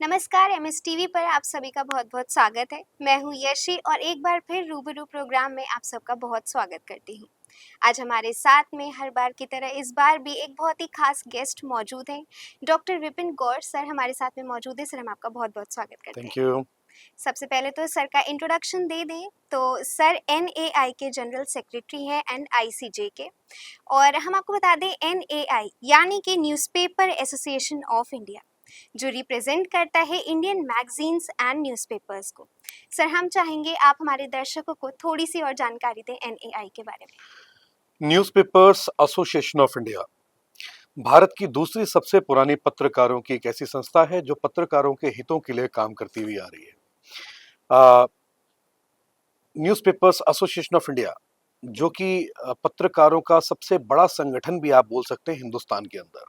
नमस्कार MS TV पर आप सभी का बहुत-बहुत स्वागत है। मैं हूँ यशी और एक बार फिर रूबरू प्रोग्राम में आप सबका बहुत स्वागत करती हूँ। आज हमारे साथ में हर बार की तरह इस बार भी एक बहुत ही खास गेस्ट मौजूद हैं। डॉक्टर विपिन गौर सर हमारे साथ में मौजूद हैं। सर हम आपका बहुत-बहुत स्वागत करते हैं। Thank you. सबसे पहले तो सर का इंट्रोडक्शन दे दें तो सर एनएआई के जनरल सेक्रेटरी हैं एनआईसीजे के। और हम आपको बता दें एनएआई यानी कि न्यूज़पेपर एसोसिएशन ऑफ इंडिया जो रिप्रेजेंट करता है इंडियन मैगजीन्स एंड न्यूज़पेपर्स को। सर हम चाहेंगे आप हमारे दर्शकों को थोड़ी सी और जानकारी दें एनएआई के बारे में। Newspapers association of India Bharat की दूसरी सबसे पुरानी पत्रकारों की एक ऐसी संस्था है जो पत्रकारों के हितों के लिए काम करती हुई आ रही है। न्यूज़पेपर्स एसोसिएशन ऑफ इंडिया जो कि पत्रकारों का सबसे बड़ा संगठन भी आप बोल सकते हैं हिंदुस्तान के अंदर।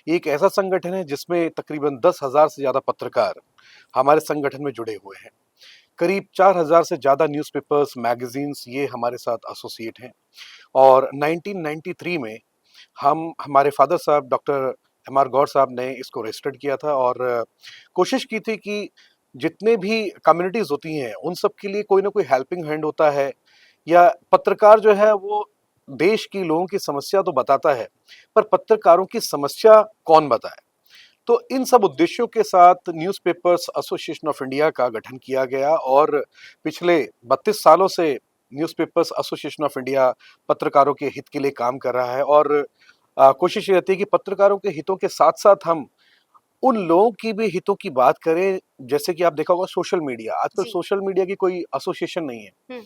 एक ऐसा संगठन है जिसमें तकरीबन 10,000 से ज्यादा पत्रकार हमारे संगठन में जुड़े हुए हैं। करीब 4,000 से ज्यादा न्यूज़पेपर्स मैगजीन्स ये हमारे साथ एसोसिएट हैं। और 1993 में हमारे फादर साहब डॉक्टर एम.आर. गौर साहब ने इसको रजिस्टर्ड किया था और कोशिश की थी कि जितने भी कम्युनिटीज होती हैं उन सब के लिए कोई ना कोई हेल्पिंग हैंड होता है, या पत्रकार जो है वो देश की लोगों की समस्या तो बताता है, पर पत्रकारों की समस्या कौन बताए। तो इन सब उद्देश्यों के साथ न्यूज़पेपर्स एसोसिएशन ऑफ इंडिया का गठन किया गया और पिछले 32 सालों से न्यूज़पेपर्स एसोसिएशन ऑफ इंडिया पत्रकारों के हित के लिए काम कर रहा है। और कोशिश ये रहती है कि पत्रकारों के हितों के साथ साथ हम उन लोगों की भी हितों की बात करें। जैसे कि आप देखा होगा सोशल मीडिया, आजकल जी। सोशल मीडिया की कोई एसोसिएशन नहीं है। हम्म।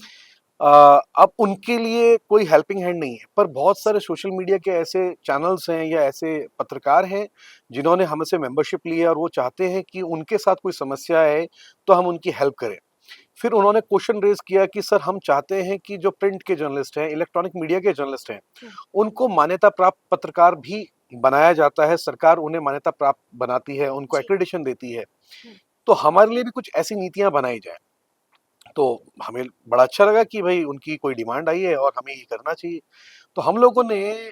अब उनके लिए कोई हेल्पिंग हैंड नहीं है, पर बहुत सारे सोशल मीडिया के ऐसे चैनल्स हैं या ऐसे पत्रकार हैं जिन्होंने हमसे मेंबरशिप ली है और वो चाहते हैं कि उनके साथ कोई समस्या है तो हम उनकी हेल्प करें। फिर उन्होंने क्वेश्चन रेज किया कि सर हम चाहते हैं कि जो प्रिंट के जर्नलिस्ट हैं, इलेक्ट्रॉनिक मीडिया के जर्नलिस्ट हैं, हम्म। उनको मान्यता प्राप्त पत्रकार भी बनाया जाता है। सरकार उन्हें मान्यता प्राप्त बनाती है, उनको जी। एक्रेडिटेशन देती है। हम्म। तो हमारे लिए भी कुछ ऐसी नीतियां बनाई जाए। तो हमें बड़ा अच्छा लगा कि भाई उनकी कोई डिमांड आई है और हमें ये करना चाहिए। तो हम लोगों ने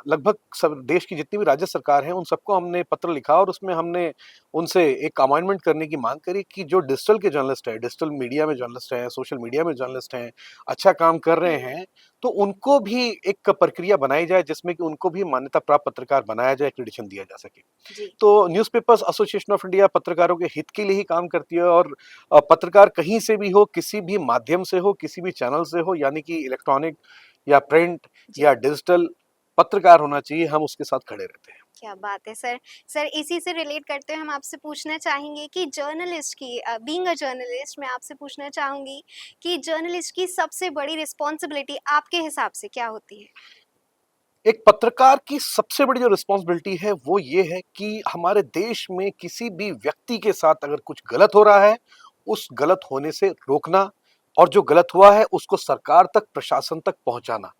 लगभग सब देश की जितनी भी राज्य सरकार हैं उन सबको हमने पत्र लिखा और उसमें हमने उनसे एक अमाइंडमेंट करने की मांग करी कि जो डिजिटल के जर्नलिस्ट हैं, डिजिटल मीडिया में जर्नलिस्ट हैं, सोशल मीडिया में जर्नलिस्ट हैं, अच्छा काम कर रहे हम्म। हैं, तो उनको भी एक प्रक्रिया बनाई जाए जिसमें कि उनको भी मान्यता प्राप्त पत्रकार बनाया जाए, एक्रेडिटेशन दिया जा सके। जी। तो न्यूज़पेपर्स एसोसिएशन ऑफ इंडिया पत्रकारों के हित के लिए ही काम करती है। और पत्रकार कहीं से भी हो, किसी भी माध्यम से हो, किसी भी चैनल से हो, यानी कि इलेक्ट्रॉनिक या प्रिंट जी। या डिजिटल, पत्रकार होना चाहिए, हम उसके साथ खड़े रहते हैं। क्या बात है सर। सर इसी से रिलेट करते हुए हम आपसे पूछना चाहेंगे कि जर्नलिस्ट की बीइंग अ जर्नलिस्ट मैं आपसे पूछना चाहूंगी कि जर्नलिस्ट की सबसे बड़ी रिस्पॉन्सिबिलिटी आपके हिसाब से क्या होती है? एक पत्रकार की सबसे बड़ी जो रिस्पॉन्सिबिलिटी है वो ये है कि हमारे देश में किसी भी व्यक्ति के साथ अगर कुछ गलत हो रहा है, उस गलत होने से रोकना, और जो गलत हुआ है उसको सरकार तक, प्रशासन तक पहुंचाना।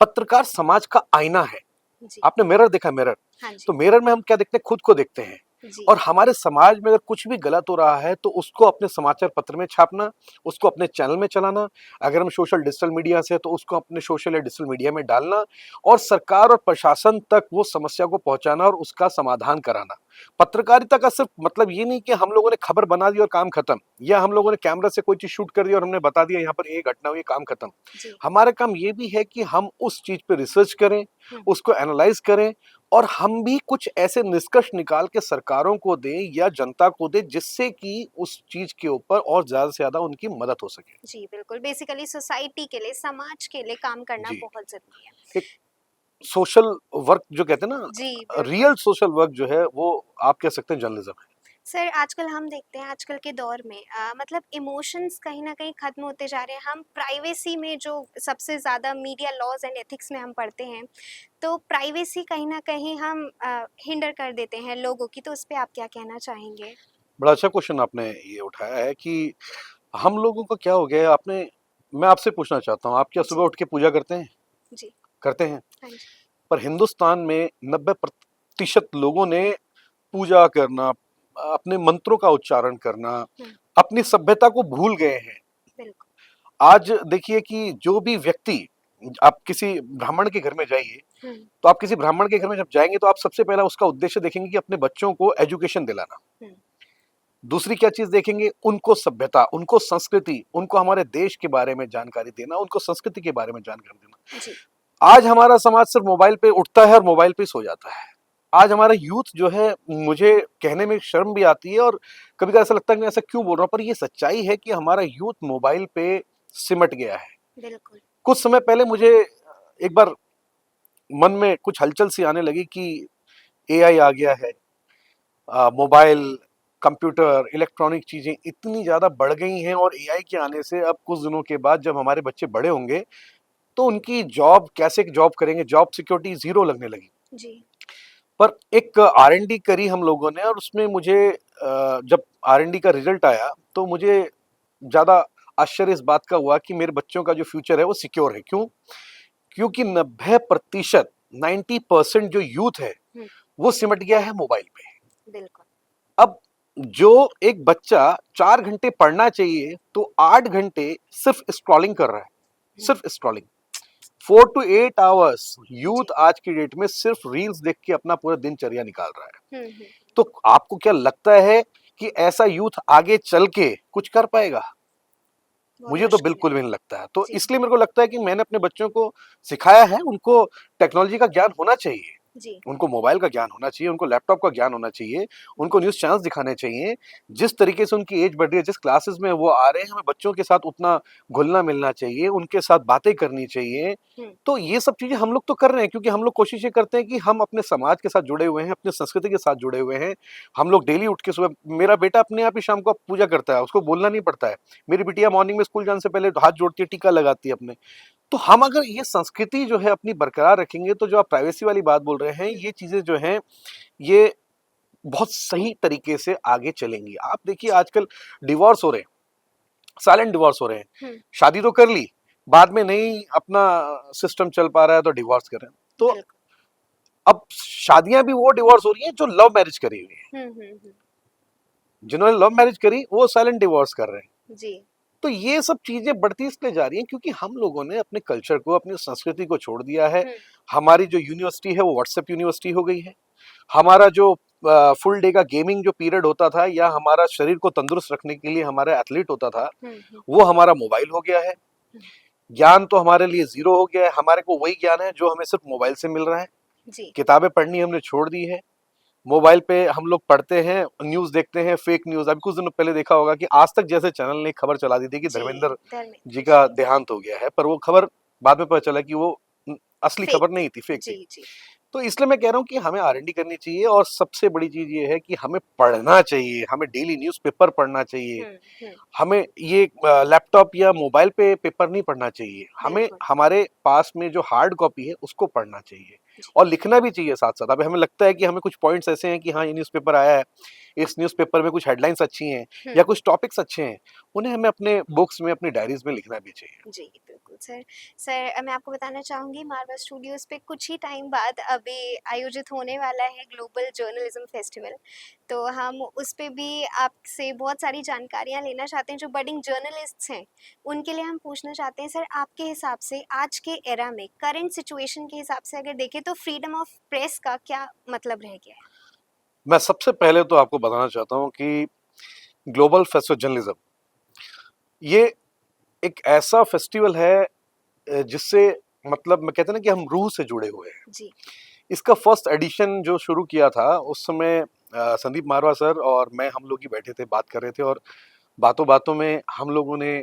पत्रकार समाज का आईना है। जी। आपने मिरर देखा, मिरर? हाँ तो जी। मिरर में हम क्या देखते हैं? खुद को देखते हैं। जी। और हमारे समाज में अगर कुछ भी गलत हो रहा है तो उसको अपने समाचार पत्र में छापना, उसको अपने चैनल में चलाना, अगर हम सोशल डिजिटल मीडिया से तो उसको अपने सोशल या डिजिटल मीडिया में डालना, और सरकार और प्रशासन तक वो समस्या को पहुंचाना और उसका समाधान कराना। पत्रकारिता का सिर्फ मतलब ये नहीं कि हम लोगों ने खबर बना दी और काम खत्म, या हम लोगों ने कैमरा से कोई चीज शूट कर दी और हमने बता दिया यहाँ पर ये घटना हुई, काम खत्म। जी। हमारा काम ये भी है कि हम उस चीज पे रिसर्च करें, हुँ। उसको एनालाइज करें, और हम भी कुछ ऐसे निष्कर्ष निकाल के सरकारों को दें या जनता को दें जिससे कि उस चीज के ऊपर और ज्यादा से ज्यादा उनकी मदद हो सके। जी, बिल्कुल बेसिकली सोसाइटी के लिए, समाज के लिए काम करना जी। बहुत ज़रूरी है। एक सोशल वर्क जो कहते हैं जी, ना, बिल्कुल। रियल सोशल वर्क जो है वो आप कह सकते हैं जर्नलिज्म है। सर आजकल हम देखते हैं आजकल के दौर में मतलब इमोशंस कहीं न कहीं ख़त्म होते जा रहे हैं। हम प्राइवेसी में जो सबसे ज़्यादा मीडिया लॉज़ एंड एथिक्स में हम पढ़ते हैं, तो प्राइवेसी कहीं न कहीं हम हिंडर कर देते हैं लोगों की, तो उस पे आप क्या कहना चाहेंगे? बड़ा अच्छा क्वेश्चन आपने ये उठाया है कि हम लोगों को क्या हो गया है। आपने मैं आपसे पूछना चाहता हूँ, आप क्या सुबह जी। उठ के पूजा करते हैं? जी। करते हैं। हाँ जी। पर हिंदुस्तान में 90% लोगों ने पूजा करना, अपने मंत्रों का उच्चारण करना, हुँ। अपनी सभ्यता को भूल गए हैं। बिल्कुल। आज देखिए कि जो भी व्यक्ति, आप किसी ब्राह्मण के घर में जाइए, हुँ। तो आप किसी ब्राह्मण के घर में जब जाएंगे तो आप सबसे पहला उसका उद्देश्य देखेंगे कि अपने बच्चों को एजुकेशन दिलाना। हुँ। दूसरी क्या चीज देखेंगे, उनको सभ्यता, उनको संस्कृति, उनको हमारे देश के बारे में जानकारी देना, उनको संस्कृति के बारे में जानकारी देना। जी। आज हमारा समाज सिर्फ मोबाइल पे उठता है और मोबाइल पे सो जाता है। आज हमारा यूथ जो है, मुझे कहने में शर्म भी आती है और कभी कभी ऐसा लगता है कि मैं ऐसा क्यों बोल रहा हूँ, पर ये सच्चाई है कि हमारा यूथ मोबाइल पे सिमट गया है। बिल्कुल। कुछ समय पहले मुझे एक बार मन में कुछ हलचल सी आने लगी कि एआई आ गया है, मोबाइल, कंप्यूटर, इलेक्ट्रॉनिक चीजें इतनी ज्यादा बढ़ गई हैं और एआई के आने से अब कुछ दिनों के बाद जब हमारे बच्चे बड़े होंगे तो उनकी जॉब, कैसे जॉब करेंगे, जॉब सिक्योरिटी जीरो लगने लगी। जी। पर एक आर&डी करी हम लोगों ने और उसमें मुझे जब आर&डी का रिजल्ट आया तो मुझे ज्यादा आश्चर्य इस बात का हुआ कि मेरे बच्चों का जो फ्यूचर है वो सिक्योर है। क्यों? क्योंकि 90%, 90% जो यूथ है हम्म। वो सिमट गया है मोबाइल पे। बिल्कुल। अब जो एक बच्चा 4 घंटे पढ़ना चाहिए तो 8 घंटे सिर्फ स्क्रॉलिंग कर रहा है, सिर्फ स्क्रॉलिंग। 4 to 8 hours यूथ जी। आज की डेट में सिर्फ रील्स देख के अपना पूरा दिनचर्या निकाल रहा है। हम्म। तो आपको क्या लगता है कि ऐसा यूथ आगे चल के कुछ कर पाएगा? बहुत मुझे तो मुश्किल है। बिल्कुल भी नहीं लगता है। तो जी। इसलिए मेरे को लगता है कि मैंने अपने बच्चों को सिखाया है, उनको टेक्नोलॉजी का ज्ञान होना चाहिए, जी। उनको मोबाइल का ज्ञान होना चाहिए, उनको लैपटॉप का ज्ञान होना चाहिए, उनको न्यूज़ चैनल्स दिखाने चाहिए। जिस तरीके से उनकी एज बढ़ रही है, जिस क्लासेस में वो आ रहे हैं, हमें बच्चों के साथ उतना घुलना-मिलना चाहिए, उनके साथ बातें करनी चाहिए। हम्म। तो ये सब चीज़ें हम लोग तो कर रहे हैं क्योंकि हम लोग कोशिश ये करते हैं कि हम अपने समाज के साथ जुड़े हुए हैं, अपनी संस्कृति के साथ जुड़े हुए हैं। हम लोग डेली उठ के सुबह, मेरा बेटा अपने आप ही शाम को पूजा करता है, उसको बोलना नहीं पड़ता है। मेरी बिटिया मॉर्निंग में स्कूल जाने से पहले हाथ जोड़ती है, टीका लगाती है अपने। तो हम अगर ये संस्कृति जो है अपनी बरकरार रखेंगे तो जो आप प्राइवेसी वाली बात बोल रहे हैं, ये चीजें जो हैं ये बहुत सही तरीके से आगे चलेंगी। आप देखिए जी। आजकल डिवोर्स हो रहे हैं, साइलेंट डिवोर्स हो रहे हैं। हम्म। शादी तो कर ली, बाद में नहीं अपना सिस्टम चल पा रहा है तो डिवोर्स कर रहे हैं। तो बिल्कुल। अब शादियां भी वो डिवोर्स हो रही हैं जो लव मैरिज करी हुई है। हम्म। जिन्होंने लव मैरिज करी वो साइलेंट डिवोर्स कर रहे हैं। जी। तो ये सब चीजें बढ़ती इसलिए जा रही हैं क्योंकि हम लोगों ने अपने कल्चर को, अपनी संस्कृति को छोड़ दिया है। हम्म। हमारी जो यूनिवर्सिटी है वो व्हाट्सएप यूनिवर्सिटी हो गई है। हमारा जो फुल डे का गेमिंग जो पीरियड होता था या हमारा शरीर को तंदुरुस्त रखने के लिए हमारा एथलीट होता था, हम्म। वो हमारा मोबाइल हो गया है। हम्म। ज्ञान तो हमारे लिए जीरो हो गया है। हमारे को वही ज्ञान है जो हमें सिर्फ मोबाइल से मिल रहा है। जी। किताबें पढ़नी हमने छोड़ दी है। मोबाइल पे हम लोग पढ़ते हैं, न्यूज देखते हैं, फेक न्यूज। अभी कुछ दिनों पहले देखा होगा कि आज तक जैसे चैनल ने एक खबर चला दी थी कि जी। धर्मेंद्र जी धर्मेंद्र का जी। देहांत हो गया है, पर वो खबर बाद में पता चला कि वो असली फेक खबर थी। नहीं थी, फेक थी। जी। जी। तो इसलिए मैं कह रहा हूँ कि हमें आर&डी करनी चाहिए और सबसे बड़ी चीज ये है कि हमें पढ़ना चाहिए, हमें डेली न्यूज़पेपर पढ़ना चाहिए। हम्म। हमें ये लैपटॉप या मोबाइल पे पेपर नहीं पढ़ना चाहिए, हमें बिल्कुल। हमारे पास में जो हार्ड कॉपी है उसको पढ़ना चाहिए जी। और लिखना भी चाहिए साथ साथ। अब हमें लगता है कि हमें कुछ पॉइंट्स ऐसे हैं कि हाँ ये न्यूज़पेपर आया है, इस न्यूज़पेपर में कुछ हेडलाइंस अच्छी हैं या हम्म। कुछ टॉपिक्स अच्छे हैं, उन्हें हमें अपने बुक्स में, अपनी डायरीज में लिखना भी चाहिए। जी, बिल्कुल सर। सर मैं आपको बताना चाहूँगी मारवा स्टूडियोज़ पे कुछ ही टाइम बाद अभी आयोजित होने वाला है ग्लोबल जर्नलिज़्म फेस्टिवल। तो हम उस पे भी आपसे बहुत सारी जानकारियाँ लेना चाहते हैं, जो बडिंग जर्नलिस्ट्स हैं, उनके लिए हम पूछना चाहते हैं सर, आपके हिसाब से आज के एरा में करंट सिचुएशन के हिसाब से अगर देखें तो फ्रीडम ऑफ प्रेस का क्या मतलब रह गया है? मैं सबसे पहले तो आपको बताना चाहता हूँ कि ग्लोबल फेस्टिवल जर्नलिज्म ये एक ऐसा फेस्टिवल है जिससे मतलब मैं कहते हैं ना कि हम रूह से जुड़े हुए हैं। जी। इसका फर्स्ट एडिशन जो शुरू किया था उस समय संदीप मारवा सर और मैं, हम लोग ही बैठे थे, बात कर रहे थे और बातों बातों में हम लोगों ने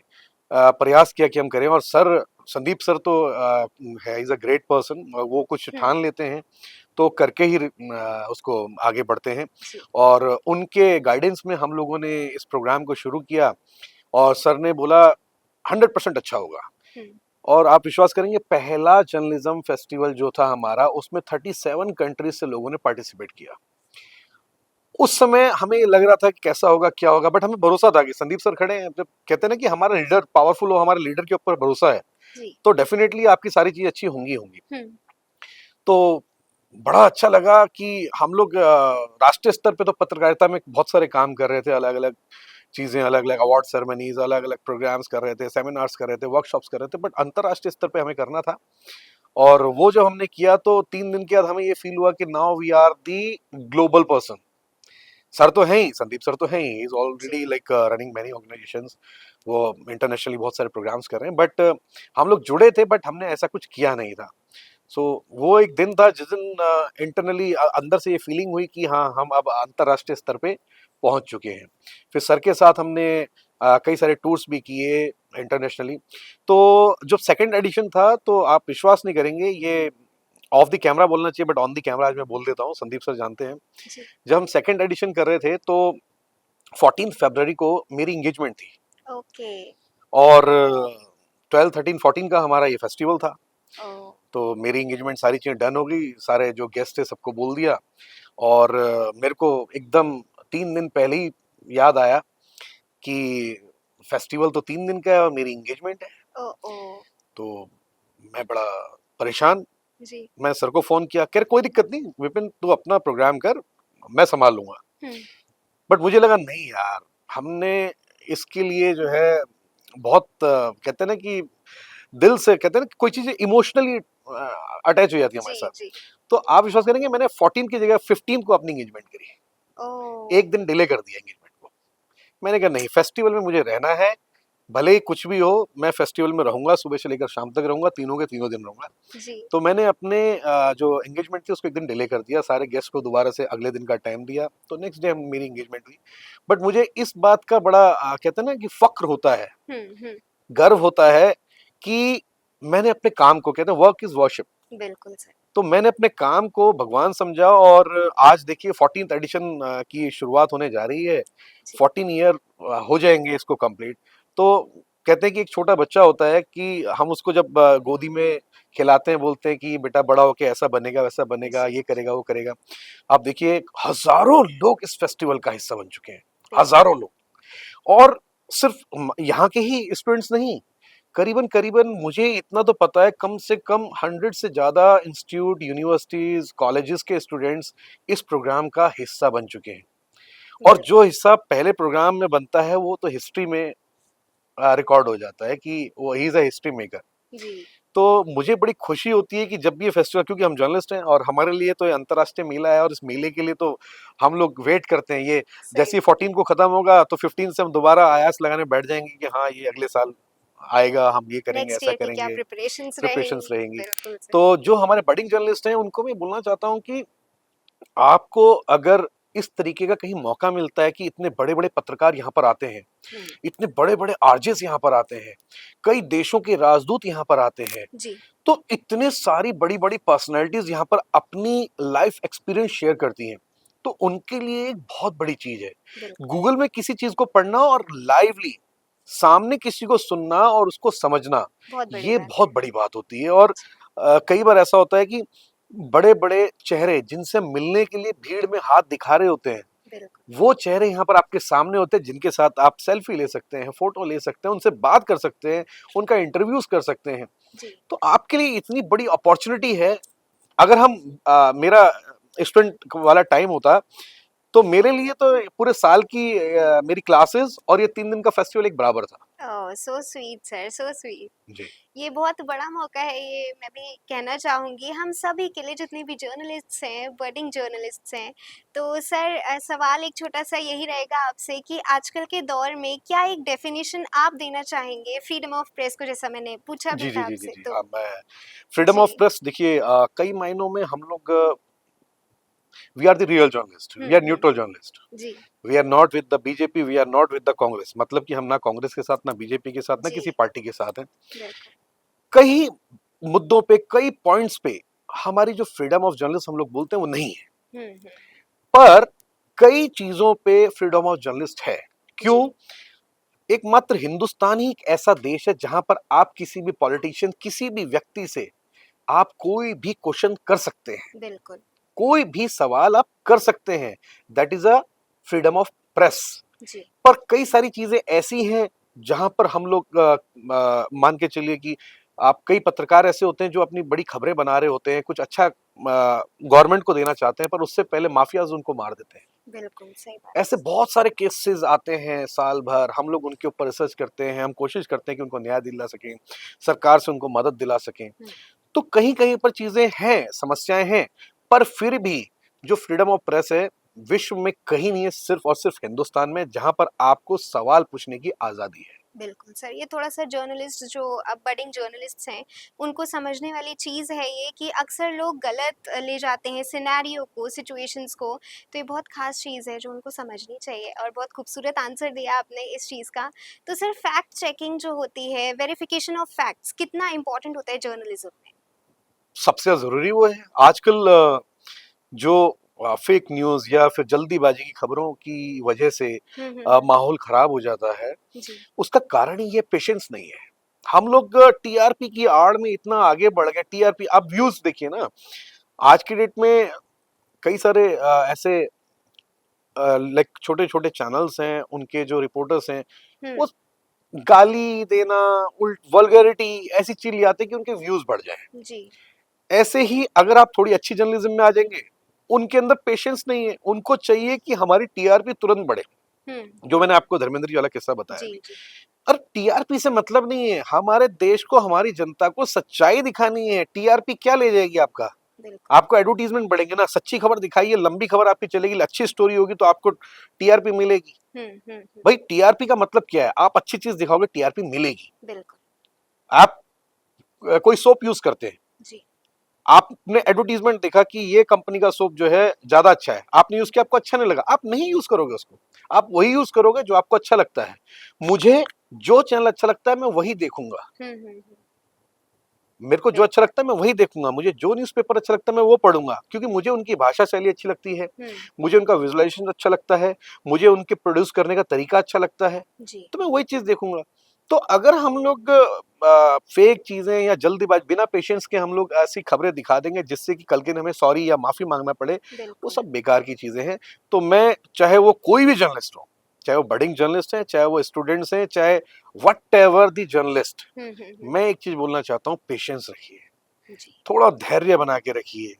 प्रयास किया कि हम करें। और सर, संदीप सर तो है, इज अ ग्रेट पर्सन, वो कुछ हुँ। ठान लेते हैं तो करके ही उसको आगे बढ़ते हैं। जी। और उनके गाइडेंस में हम लोगों ने इस प्रोग्राम को शुरू किया और सर ने बोला 100% अच्छा होगा। हुँ। और आप विश्वास करेंगे, पहला जर्नलिज्म फेस्टिवल जो था हमारा उसमें 37 कंट्रीज से लोगों ने पार्टिसिपेट किया। उस समय हमें ये लग रहा था कि कैसा होगा, क्या होगा, बट हमें भरोसा था कि संदीप सर खड़े हैं। जब कहते हैं ना कि हमारा लीडर पावरफुल हो, हमारे लीडर के ऊपर भरोसा है, जी। तो डेफिनेटली आपकी सारी चीज अच्छी होंगी होंगी। हुँ। तो बड़ा अच्छा लगा कि हम लोग राष्ट्रीय स्तर पे तो पत्रकारिता में बहुत सारे काम कर रहे थे, अलग अलग चीजें, अलग अलग अवार्ड सेरेमनीज, अलग अलग प्रोग्राम्स कर रहे थे, सेमिनार्स कर रहे थे, वर्कशॉप्स कर रहे थे, बट अंतर्राष्ट्रीय स्तर पे हमें करना था। और वो जब हमने किया तो 3 दिन के बाद हमें ये फील हुआ कि now we are the global person. Sir तो हैं ही, संदीप सर तो हैं ही, इज ऑलरेडी जी। लाइक रनिंग मैनी ऑर्गेनाइजेशंस, वो इंटरनेशनली बहुत सारे प्रोग्राम्स कर रहे हैं, बट हम लोग जुड़े थे, बट हमने ऐसा कुछ किया नहीं था। सो वो एक दिन था जिस दिन इंटरनली अंदर से ये फीलिंग हुई कि हाँ, हम अब अंतर्राष्ट्रीय स्तर पे पहुंच चुके हैं। फिर सर के साथ हमने कई सारे टूर्स भी किए इंटरनेशनली। तो जो सेकंड एडिशन था, तो आप विश्वास नहीं करेंगे, ये ऑफ द कैमरा बोलना चाहिए बट ऑन द कैमरा आज मैं बोल देता हूँ, संदीप सर जानते हैं। जी। जब हम सेकंड एडिशन कर रहे थे, तो 14 फरवरी को मेरी एंगेजमेंट थी, ओके। और 12, 13, 14 का हमारा ये फेस्टिवल था। ओह! तो मेरी एंगेजमेंट सारी चीज़ें डन हो गई, सारे जो गेस्ट थे सबको बोल दिया, और मेरे को एकदम 3 दिन पहले ही याद आया कि फेस्टिवल तो 3 दिन का है और मेरी एंगेजमेंट है। ओह! ओह! तो मैं बड़ा परेशान, जी। मैं सर को फ़ोन किया, कह रहे कोई दिक्कत नहीं विपिन, तू अपना प्रोग्राम कर, मैं सँभाल लूँगा। हुँ। बट मुझे लगा नहीं यार, हमने इसके लिए जो है बहुत कहते हैं ना कि दिल से, कहते हैं ना कि कोई चीज़ें इमोशनली अटैच हो जाती है हमारे जी, साथ। जी। तो आप विश्वास करेंगे, मैंने 14 की जगह 15 को अपनी एंगेजमेंट करी। ओह! एक दिन डिले कर दिया एंगेजमेंट को। मैंने कहा नहीं, फेस्टिवल में मुझे रहना है, भले ही कुछ भी हो, मैं फेस्टिवल में रहूंगा, सुबह से लेकर शाम तक रहूंगा, तीनों के तीनों दिन रहूंगा। जी। तो मैंने अपने जो एंगेजमेंट थी उसको एक दिन डिले कर दिया, सारे गेस्ट को दोबारा से अगले दिन का टाइम दिया, तो नेक्स्ट डे मेरी एंगेजमेंट हुई। बट मुझे इस बात का बड़ा कहते हैं ना कि फक्र होता है, हुँ, हुँ। गर्व होता है कि मैंने अपने काम को, कहते हैं वर्क इज वर्शिप, बिल्कुल सर। तो मैंने अपने काम को भगवान समझा, और आज देखिए 14th एडिशन की शुरुआत होने जा रही है, जी। 14 ईयर हो जाएंगे इसको कंप्लीट। तो कहते हैं कि एक छोटा बच्चा होता है कि हम उसको जब गोदी में खिलाते हैं, बोलते हैं कि बेटा बड़ा होके ऐसा बनेगा, वैसा बनेगा, जी, ये करेगा, वो करेगा। आप देखिए हजारों लोग इस फेस्टिवल का हिस्सा बन चुके हैं, बिल्कुल। हजारों लोग। और सिर्फ यहाँ के ही स्टूडेंट्स नहीं, करीबन करीबन मुझे इतना तो पता है, कम से कम 100 से ज्यादा इंस्टीट्यूट, यूनिवर्सिटीज, कॉलेजेस के स्टूडेंट्स इस प्रोग्राम का हिस्सा बन चुके हैं। और बिल्कुल। जो हिस्सा पहले प्रोग्राम में बनता है वो तो हिस्ट्री में रिकॉर्ड हो जाता है कि वो ही इज अ हिस्ट्री मेकर। जी। तो मुझे बड़ी खुशी होती है कि जब भी ये फेस्टिवल, क्योंकि हम जर्नलिस्ट हैं और हमारे लिए तो ये अंतर्राष्ट्रीय मेला है, और इस मेले के लिए तो हम लोग वेट करते हैं। ये सही जैसे ही बात। 14 को खत्म होगा, तो 15 से हम दोबारा आयास लगाने बैठ जाएंगे कि हाँ, ये अगले साल आएगा, हम ये करेंगे, नेक्स्ट ऐसा ईयर की क्या करेंगे, प्रिपरेशंस प्रिपरेशंस रहेंगी। रहेंगी। बिल्कुल सर। तो जो हमारे बडिंग जर्नलिस्ट हैं उनको मैं बोलना चाहता हूँ कि आपको अगर इस तरीके का कहीं मौका मिलता है कि इतने बड़े बड़े पत्रकार यहाँ पर आते हैं, हुँ। इतने बड़े बड़े आरजेस यहाँ पर आते हैं, कई देशों के राजदूत यहाँ पर आते हैं, जी। तो इतने सारी बड़ी बड़ी पर्सनैलिटीज यहाँ पर अपनी लाइफ एक्सपीरियंस शेयर करती हैं, तो उनके लिए एक बहुत बड़ी चीज है। बिल्कुल। गूगल में किसी चीज को पढ़ना और लाइवली सामने किसी को सुनना और उसको समझना, बहुत बड़ी ये बात है। बहुत बड़ी बात होती है। और कई बार ऐसा होता है कि बड़े बड़े चेहरे जिनसे मिलने के लिए भीड़ में हाथ दिखा रहे होते हैं, बिल्कुल। वो चेहरे यहाँ पर आपके सामने होते हैं, जिनके साथ आप सेल्फी ले सकते हैं, फोटो ले सकते हैं, उनसे बात कर सकते हैं, उनका इंटरव्यूज कर सकते हैं। जी। तो आपके लिए इतनी बड़ी अपॉर्चुनिटी है। अगर हम मेरा स्टूडेंट वाला टाइम होता, तो मेरे लिए तो पूरे साल की मेरी क्लासेस और ये 3 दिन का फेस्टिवल एक बराबर था। Oh! So sweet sir, so sweet. जी। ये बहुत बड़ा मौका है, ये मैं भी कहना चाहूँगी हम सभी के लिए, जितने भी जर्नलिस्ट्स हैं, बडिंग जर्नलिस्ट्स हैं। तो सर सवाल एक छोटा-सा यही रहेगा आपसे कि आजकल के दौर में क्या एक डेफ़िनिशन आप देना चाहेंगे फ्रीडम ऑफ प्रेस को, जैसा मैंने पूछा भी जी, जी, था जी, जी, आपसे जी। तो? हाँ, मैं फ्रीडम ऑफ जी। प्रेस देखिए, कई मायनों में हम लोग we are the real journalist, हुँ, वी आर हुँ। Neutral journalist. जी। We are not with the BJP, we are not with the Congress, मतलब कि हम ना कांग्रेस के साथ, ना बीजेपी के साथ, ना जी। किसी पार्टी के साथ हैं। बिल्कुल। कई मुद्दों पे, कई पॉइंट्स पे हमारी जो फ्रीडम ऑफ जर्नलिस्ट हम लोग बोलते हैं वो नहीं है। हुँ, हुँ। पर कई चीजों पे फ्रीडम ऑफ जर्नलिस्ट है। जी। क्यों? एकमात्र हिंदुस्तान ही एक ऐसा देश है जहां पर आप किसी भी पॉलिटिशियन, किसी भी व्यक्ति से आप कोई भी क्वेश्चन कर सकते हैं, बिल्कुल। कोई भी सवाल आप कर सकते हैं। That is a freedom of press. जी। पर कई सारी चीजें ऐसी हैं जहां पर हम लोग मान के चलिए कि आप, कई पत्रकार ऐसे होते हैं जो अपनी बड़ी खबरें बना रहे होते हैं, कुछ अच्छा गवर्नमेंट को देना चाहते हैं, पर उससे पहले माफियाज उनको मार देते हैं। बिल्कुल, सही बात है ऐसे सर। बहुत सारे केसेस आते हैं साल भर, हम लोग उनके ऊपर रिसर्च करते हैं, हम कोशिश करते हैं कि उनको न्याय दिला सकें, सरकार से उनको मदद दिला सकें। हुँ। तो कहीं कहीं पर चीजें हैं, समस्याएं हैं, पर फिर भी जो फ्रीडम ऑफ प्रेस है, विश्व में कहीं नहीं है, सिर्फ और सिर्फ हिंदुस्तान में, जहां पर आपको सवाल पूछने की आजादी है। बिल्कुल सर, ये थोड़ा-सा जर्नलिस्ट जो अब बडिंग जर्नलिस्ट्स हैं, उनको समझने वाली चीज़ है ये कि अक्सर लोग गलत ले जाते हैं सिनेरियो को, सिचुएशंस को, तो ये बहुत ख़ास चीज़ है जो उनको समझनी चाहिए और बहुत खूबसूरत आंसर दिया आपने इस चीज़ का। तो सर फैक्ट चेकिंग जो होती है, वेरिफिकेशन ऑफ फैक्ट्स कितना इम्पोर्टेंट होता है जर्नलिज़्म में? सबसे ज़्यादा ज़रूरी वो है। आजकल जो फेक न्यूज़ या फिर जल्दीबाजी की खबरों की वजह से हुँ। माहौल खराब हो जाता है, जी। उसका कारण ही ये पेशेंस नहीं है। हम लोग टीआरपी की आड़ में इतना आगे बढ़ गए। टीआरपी, आप व्यूज़ देखिए ना, आज की डेट में कई सारे ऐसे लाइक छोटे-छोटे चैनल्स हैं, उनके जो रिपोर्टर्स हैं, हुँ। वो गाली देना, वल्गैरिटी ऐसी चीज़ ले आते हैं कि उनके व्यूज़ बढ़ जाएँ। जी। ऐसे ही अगर आप थोड़ी अच्छी जर्नलिज्म में आ जाएंगे, उनके अंदर पेशेंस नहीं है, उनको चाहिए कि हमारी टीआरपी तुरंत बढ़े। हुँ। जो मैंने आपको धर्मेंद्र जी वाला किस्सा बताया जी, अभी। जी। और टीआरपी से मतलब नहीं है, हमारे देश को, हमारी जनता को सच्चाई दिखानी है। टीआरपी क्या ले जाएगी आपका? बिल्कुल। आपको एडवर्टीजमेंट बढ़ेंगे ना, सच्ची खबर दिखाइए, लंबी खबर आपकी चलेगी, अच्छी स्टोरी होगी तो आपको टीआरपी मिलेगी। हुँ। भाई टीआरपी का मतलब क्या है? आप अच्छी चीज दिखाओगे, टीआरपी मिलेगी। बिल्कुल। आप कोई सोप यूज करते हैं, जी। आपने एडवर्टीजमेंट देखा कि ये कंपनी का सोप जो है ज्यादा अच्छा है, आपने यूज किया, आपको अच्छा नहीं लगा, आप नहीं यूज करोगे उसको। आप वही यूज करोगे जो आपको अच्छा लगता है। मुझे जो चैनल अच्छा लगता है मैं वही देखूंगा, हुँ। मेरे को जो बिल्कुल। अच्छा लगता है मैं वही देखूंगा, मुझे जो न्यूज़पेपर अच्छा लगता है मैं वो पढ़ूंगा, क्योंकि मुझे उनकी भाषा शैली अच्छी लगती है, हुँ। मुझे उनका विजुअलाइजेशन अच्छा लगता है, मुझे उनके प्रोड्यूस करने का तरीका अच्छा लगता है, जी। तो मैं वही चीज देखूंगा। तो अगर हम लोग फेक चीजें या जल्दीबाजी, बिना पेशेंस के हम लोग ऐसी खबरें दिखा देंगे जिससे कि कल के दिन हमें सॉरी या माफी मांगना पड़े, वो बिल्कुल। सब बेकार की चीजें हैं। तो मैं, चाहे वो कोई भी जर्नलिस्ट हो, चाहे वो बडिंग जर्नलिस्ट है, चाहे वो स्टूडेंट्स हैं, चाहे वट एवर दी जर्नलिस्ट, हुँ। मैं एक चीज बोलना चाहता हूँ, पेशेंस रखिए, जी। थोड़ा धैर्य बना के रखिए।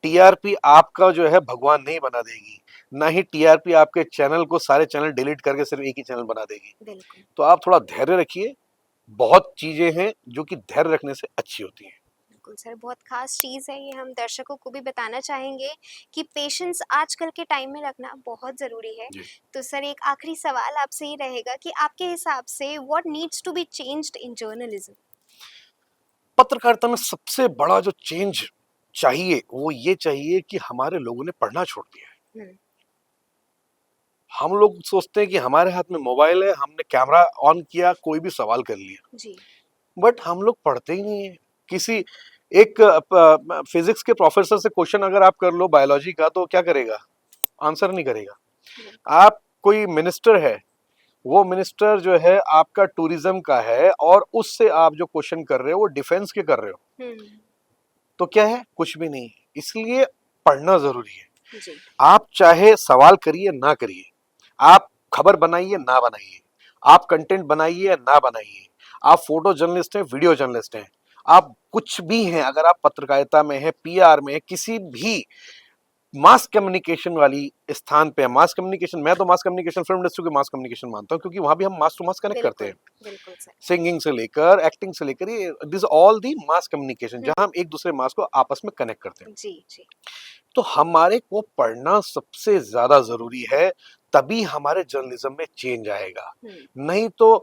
टीआरपी आपका जो है भगवान नहीं बना देगी, ना ही टीआरपी आपके चैनल को, सारे चैनल डिलीट करके सिर्फ एक ही चैनल बना देगी। बिल्कुल। तो आप थोड़ा धैर्य रखिए। बहुत चीजें हैं जो कि धैर्य रखने से अच्छी होती हैं। बिल्कुल सर, बहुत ख़ास चीज़ है ये, हम दर्शकों को भी बताना चाहेंगे कि पेशेंस आजकल के टाइम में रखना बहुत ज़रूरी है। जी। तो सर एक आखिरी सवाल आपसे ये रहेगा कि आपके हिसाब से what needs to be changed in journalism? पत्रकारिता में सबसे बड़ा जो चेंज चाहिए, वो ये चाहिए कि हमारे लोगों ने पढ़ना छोड़ दिया है। हुँ। हम लोग सोचते हैं कि हमारे हाथ में मोबाइल है, हमने कैमरा ऑन किया, कोई भी सवाल कर लिया, जी। बट हम लोग पढ़ते ही नहीं है। किसी एक फिजिक्स के प्रोफेसर से क्वेश्चन अगर आप कर लो बायोलॉजी का, तो क्या करेगा? आंसर नहीं करेगा। बिल्कुल। आप, कोई मिनिस्टर है, वो मिनिस्टर जो है आपका टूरिज्म का है, और उससे आप जो क्वेश्चन कर रहे हो वो डिफेंस के कर रहे हो, हुँ। तो क्या है? कुछ भी नहीं। इसलिए पढ़ना जरूरी है। जी। आप चाहे सवाल करिए ना करिए, आप खबर बनाइए ना बनाइए, आप कंटेंट बनाइए या ना बनाइए, आप फोटो जर्नलिस्ट हैं, वीडियो जर्नलिस्ट हैं, आप कुछ भी हैं, अगर आप पत्रकारिता में हैं, पीआर में हैं, किसी भी मास कम्युनिकेशन वाली स्थान पे है, मास कम्युनिकेशन, मैं तो मास कम्युनिकेशन, फिल्म इंडस्ट्री को मास कम्युनिकेशन मानता हूँ, क्योंकि वहां भी हम मास टू मास कनेक्ट करते बिल्कुल। हैं। बिल्कुल सर। सिंगिंग से लेकर एक्टिंग से लेकर, ये this all the mass communication, हुँ। जहां हम एक दूसरे मास को आपस में कनेक्ट करते हैं। जी। तो हमारे को पढ़ना सबसे ज्यादा जरूरी है, तभी हमारे जर्नलिज्म में चेंज आएगा। हुँ। नहीं तो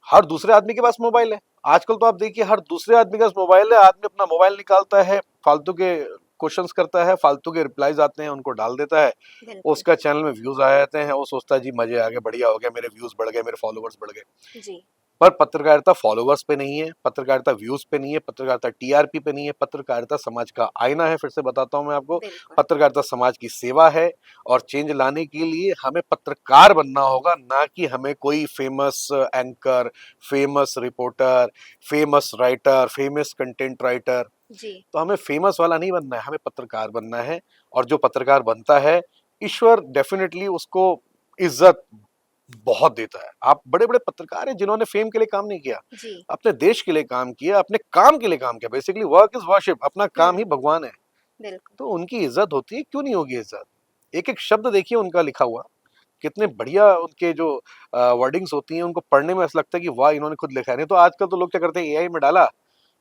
हर दूसरे आदमी के पास मोबाइल है। आजकल तो आप देखिए, हर दूसरे आदमी के पास मोबाइल है, आदमी अपना मोबाइल निकालता है, फालतू के क्वेश्चंस करता है, फालतू के रिप्लाईज आते हैं, उनको डाल देता है, बिल्कुल। उसका चैनल में व्यूज आ जाते हैं, वो सोचता है जी मजे आ गए, बढ़िया हो गया, मेरे व्यूज बढ़ गए, मेरे फॉलोवर्स बढ़ गए। जी। पर पत्रकारिता फॉलोवर्स पे नहीं है, पत्रकारिता व्यूज पे नहीं है, पत्रकारिता टीआरपी पे नहीं है, पत्रकारिता समाज का आईना है। फिर से बताता हूं मैं आपको, बिल्कुल। पत्रकारिता समाज की सेवा है, और चेंज लाने के लिए हमें पत्रकार बनना होगा, ना कि हमें कोई famous anchor, famous reporter, famous writer, famous content writer. जी। तो हमें फेमस वाला नहीं बनना है, हमें पत्रकार बनना है। और जो पत्रकार बनता है, ईश्वर डेफिनेटली उसको इज्जत बहुत देता है। आप बड़े-बड़े पत्रकार हैं जिन्होंने फेम के लिए काम नहीं किया, जी। अपने देश के लिए काम किया, अपने काम के लिए काम किया। बेसिकली वर्क इज़ वर्शिप, अपना काम हुँ। ही भगवान है। बिल्कुल। तो उनकी इज्जत होती है, क्यों नहीं होगी इज्जत? एक-एक शब्द देखिए उनका लिखा हुआ, कितने बढ़िया उनके जो वर्डिंग्स होती हैं, उनको पढ़ने में ऐसा लगता है कि वाह! इन्होंने खुद लिखा है। नहीं तो आजकल तो लोग क्या करते हैं, एआई में डाला,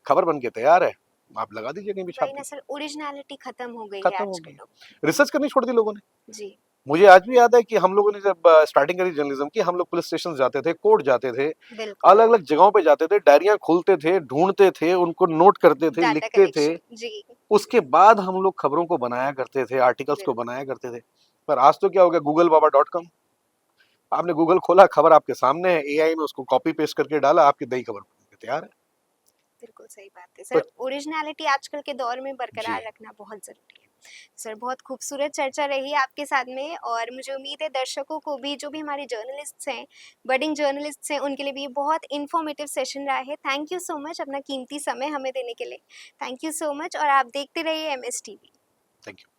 खबर बन के तैयार है, आप लगा दीजिए कहीं भी छाप वही ना के, सर, ओरिजिनैलिटी खत्म हो गई है खत्म हो आजकल गई। लोगों रिसर्च करनी छोड़ दी लोगों ने। में। जी। मुझे आज भी याद है कि हम लोगों ने जब स्टार्टिंग करी जर्नलिज्म की, हम लोग पुलिस स्टेशन जाते थे, कोर्ट जाते थे, बिल्कुल, अलग-अलग जगहों पे जाते थे, डायरियाँ खोलते थे, ढूँढते थे, उनको नोट करते थे, डाटा लिखते थे। कलेक्शन, जी, उसके बाद हम लोग खबरों को बनाया करते थे, आर्टिकल्स को बिल्कुल, बनाया करते थे। पर आज तो क्या हो गया, गूगलबाबा.com, आपने गूगल खोला, खबर आपके सामने है, एआई में उसको कॉपी पेस्ट करके डाला, आपकी नई खबर तैयार है। बिल्कुल सही बात है। तो सर, ओरिजिनैलिटी आजकल के दौर में जी, बरकरार रखना बहुत ज़रूरी है। सर, बहुत खूबसूरत चर्चा रही आपके साथ में और मुझे उम्मीद है दर्शकों को भी, जो भी हमारे जर्नलिस्ट्स हैं, बडिंग जर्नलिस्ट्स हैं, उनके लिए भी ये बहुत इन्फॉर्मेटिव सेशन रहा है। थैंक यू सो मच अपना कीमती समय हमें देने के लिए। थैंक यू सो मच और आप देखते रहिए एमएस टीवी। Thank you.